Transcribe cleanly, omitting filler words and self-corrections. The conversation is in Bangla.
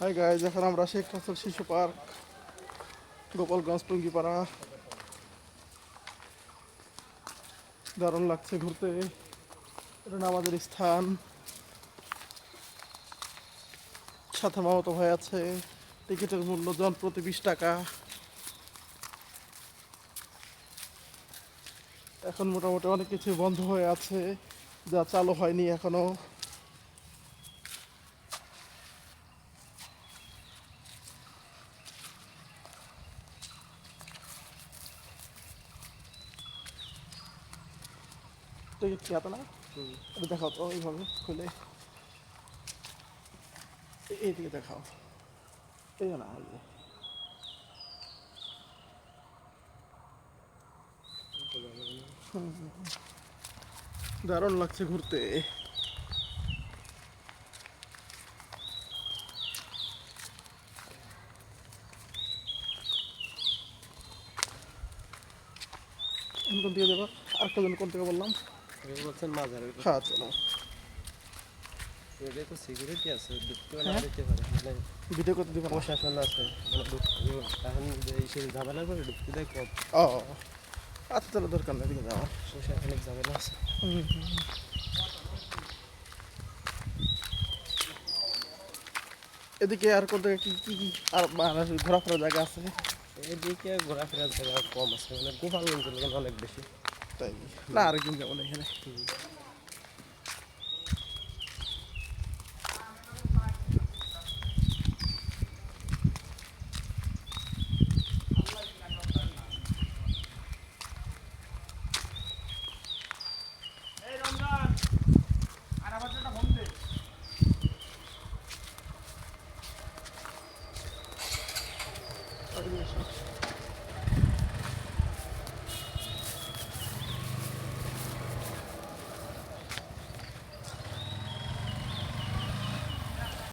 হাই গাইজ, এখন আমরা শেখ রাসেল শিশু পার্ক, গোপালগঞ্জ টুঙ্গিপাড়া। দারুণ লাগছে ঘুরতে। এটা আমাদের স্থান। সাথে মামাতো ভাই আছে। টিকিটের মূল্য জন প্রতি 20 টাকা। এখন মোটামুটি অনেক কিছু বন্ধ হয়ে আছে, যা চালু হয়নি এখনো। টিকিট কি এত না? এটা দেখাও তো এইভাবে খুলে, এইদিকে দেখাও। এই না, এই যে দারুণ লাগছে ঘুরতে। কোন দিকে যাবো? আর কজন কোন থেকে বললাম? বলছেন মাজার। হ্যাঁ চলো। এটা তো সিকিউরিটি আছে, ঢুকতে হ্যাঁ? দিতে পারে, মানে ভিডিও করতে দিব না? প্রশাসন আছে, মানে এখন যে সেই ঝামেলা করে ঢুকতে দেয় কম। ও আচ্ছা, তাহলে দরকার নেই, এদিকে যাওয়া। প্রশাসনিক ঝামেলা আছে। এদিকে আর কোন জায়গায় কি কি কি আর ঘোরাফেরার জায়গা আছে? এদিকে ঘোরাফেরার জায়গা কম আছে, মানে গোপালগঞ্জের লোক অনেক বেশি। তাই না, আরেকদিন যাবো না এখানে।